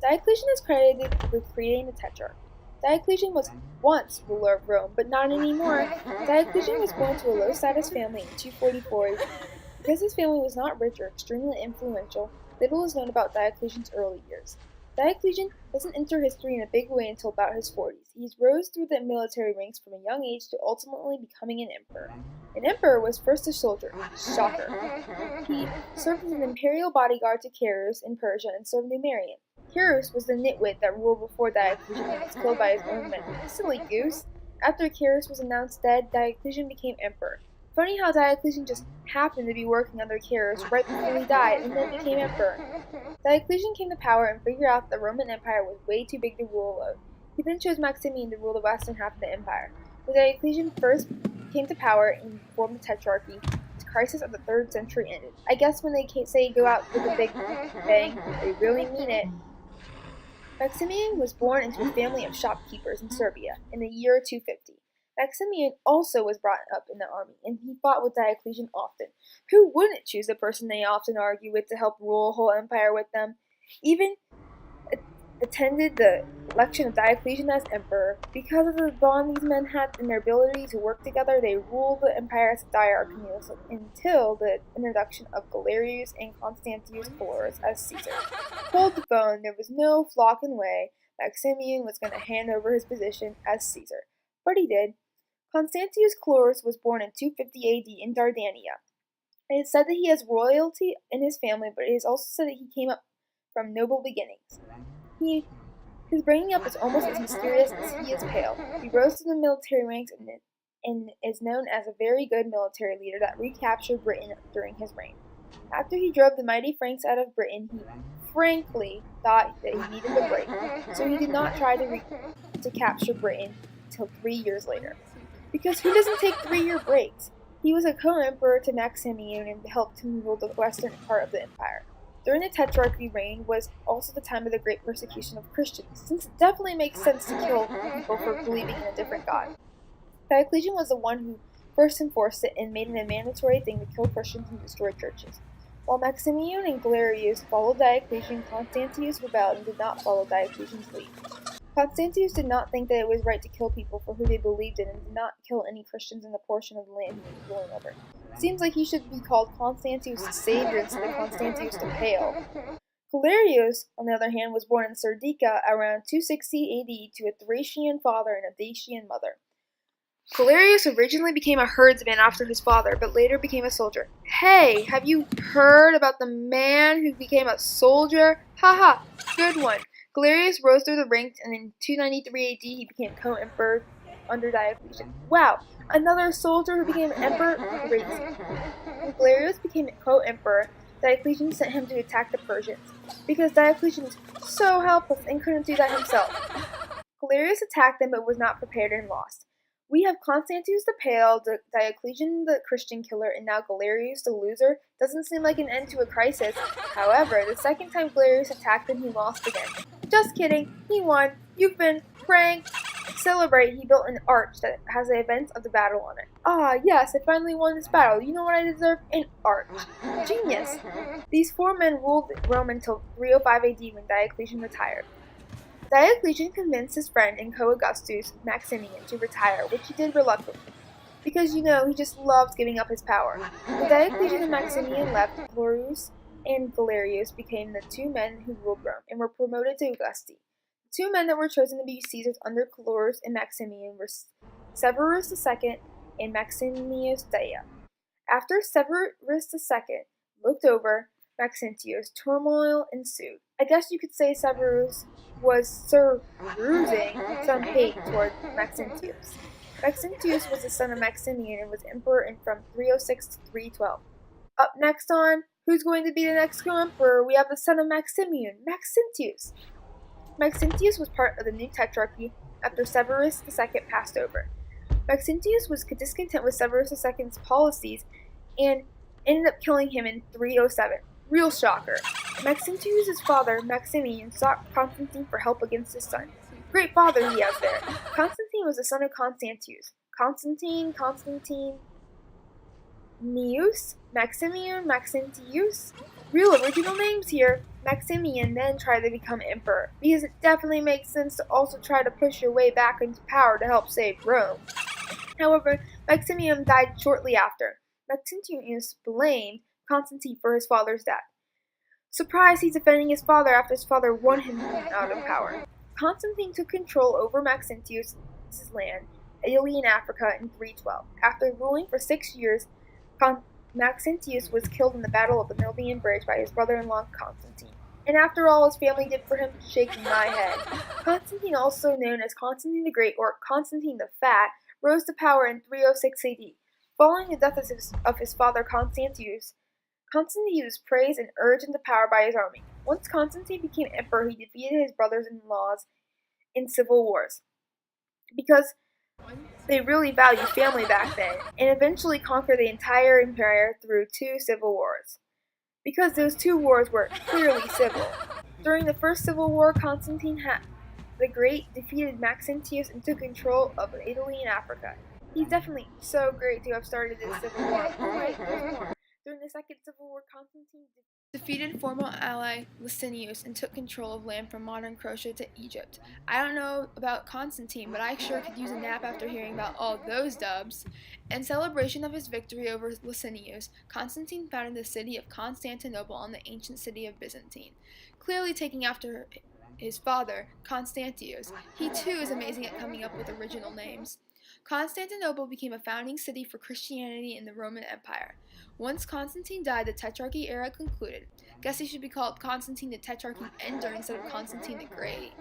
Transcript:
Diocletian is credited with creating the Tetrarch. Diocletian was once ruler of Rome, but not anymore. Diocletian was born to a low-status family in 244 AD. Because his family was not rich or extremely influential, little is known about Diocletian's early years. Diocletian doesn't enter history in a big way until about his 40s. He rose through the military ranks from a young age to ultimately becoming an emperor. An emperor was first a soldier. Shocker. He served as an imperial bodyguard to Carus in Persia and served Numerian. Carus was the nitwit that ruled before Diocletian and was killed by his own men. Silly goose. After Carus was announced dead, Diocletian became emperor. Funny how Diocletian just happened to be working under Carus right before he died and then became emperor. Diocletian came to power and figured out that the Roman Empire was way too big to rule alone. He then chose Maximian to rule the western half of the empire. When Diocletian first came to power and formed the Tetrarchy, the crisis of the 3rd century ended. I guess when they say go out with a big bang, they really mean it. Maximian was born into a family of shopkeepers in Serbia in the year 250. Maximian also was brought up in the army, and he fought with Diocletian often. Who wouldn't choose the person they often argue with to help rule a whole empire with them? Even attended the election of Diocletian as emperor. Because of the bond these men had and their ability to work together, they ruled the empire as a diarchy until the introduction of Galerius and Constantius Chlorus as Caesar. Hold the phone, there was no flocking way Maximian was going to hand over his position as Caesar. But he did. Constantius Chlorus was born in 250 AD in Dardania. It is said that he has royalty in his family, but it is also said that he came up from noble beginnings. His bringing up is almost as mysterious as he is pale. He rose to the military ranks and is known as a very good military leader that recaptured Britain during his reign. After he drove the mighty Franks out of Britain, he frankly thought that he needed a break, so he did not try to capture Britain until 3 years later. Because who doesn't take 3-year breaks? He was a co-emperor to Maximian and helped him rule the western part of the empire. During the Tetrarchy reign was also the time of the great persecution of Christians, since it definitely makes sense to kill people for believing in a different god. Diocletian was the one who first enforced it and made it a mandatory thing to kill Christians and destroy churches. While Maximian and Galerius followed Diocletian, Constantius rebelled and did not follow Diocletian's lead. Constantius did not think that it was right to kill people for who they believed in and did not kill any Christians in the portion of the land he was ruling over. It seems like he should be called Constantius the Savior instead of Constantius the Pale. Galerius, on the other hand, was born in Serdica around 260 AD to a Thracian father and a Dacian mother. Galerius originally became a herdsman after his father, but later became a soldier. Hey, have you heard about the man who became a soldier? Haha, good one. Galerius rose through the ranks, and in 293 AD he became co-emperor under Diocletian. Wow, another soldier who became emperor? Crazy. When Galerius became co-emperor, Diocletian sent him to attack the Persians, because Diocletian was so helpless and couldn't do that himself. Galerius attacked them but was not prepared and lost. We have Constantius the Pale, Diocletian the Christian killer, and now Galerius the loser. Doesn't seem like an end to a crisis. However, the second time Galerius attacked him, he lost again. Just kidding, he won. You've been pranked. To celebrate, he built an arch that has the events of the battle on it. Ah, yes, I finally won this battle. You know what I deserve? An arch. Genius. These 4 men ruled Rome until 305 AD when Diocletian retired. Diocletian convinced his friend and co-Augustus, Maximian, to retire, which he did reluctantly, because, he just loves giving up his power. When Diocletian and Maximian left, Chlorus and Galerius became the 2 men who ruled Rome, and were promoted to Augusti. The 2 men that were chosen to be Caesars under Chlorus and Maximian were Severus II and Maximius Daia. After Severus II looked over Maxentius, turmoil ensued. I guess you could say Severus was surusing some hate toward Maxentius. Maxentius was the son of Maximian and was emperor from 306 to 312. Up next on Who's Going to Be the Next Co-Emperor, we have the son of Maximian, Maxentius. Maxentius was part of the new Tetrarchy after Severus II passed over. Maxentius was discontent with Severus II's policies and ended up killing him in 307. Real shocker. Maxentius' father, Maximian, sought Constantine for help against his son. Great father he has there. Constantine was the son of Constantius. Constantine, Neus, Maximian, Maxentius. Real original names here. Maximian then tried to become emperor, because it definitely makes sense to also try to push your way back into power to help save Rome. However, Maximian died shortly after. Maxentius blamed Constantine for his father's death. Surprised, he's defending his father after his father won him out of power. Constantine took control over Maxentius' land, Italy and Africa, in 312. After ruling for 6 years, Maxentius was killed in the Battle of the Milvian Bridge by his brother-in-law Constantine. And after all his family did for him, shaking my head. Constantine, also known as Constantine the Great or Constantine the Fat, rose to power in 306 AD. Following the death of his father Constantius, Constantine was praised and urged into power by his army. Once Constantine became emperor, he defeated his brothers-in-law in civil wars, because they really valued family back then, and eventually conquered the entire empire through 2 civil wars, because those 2 wars were clearly civil. During the First Civil War, Constantine the Great defeated Maxentius and took control of Italy and Africa. He's definitely so great to have started this civil war. Oh wait, there's more. During the Second Civil War, Constantine defeated former ally Licinius and took control of land from modern Croatia to Egypt. I don't know about Constantine, but I sure could use a nap after hearing about all those dubs. In celebration of his victory over Licinius, Constantine founded the city of Constantinople on the ancient city of Byzantine, clearly taking after his father, Constantius. He too is amazing at coming up with original names. Constantinople became a founding city for Christianity in the Roman Empire. Once Constantine died, the Tetrarchy era concluded. Guess he should be called Constantine the Tetrarchy Ender instead of Constantine the Great.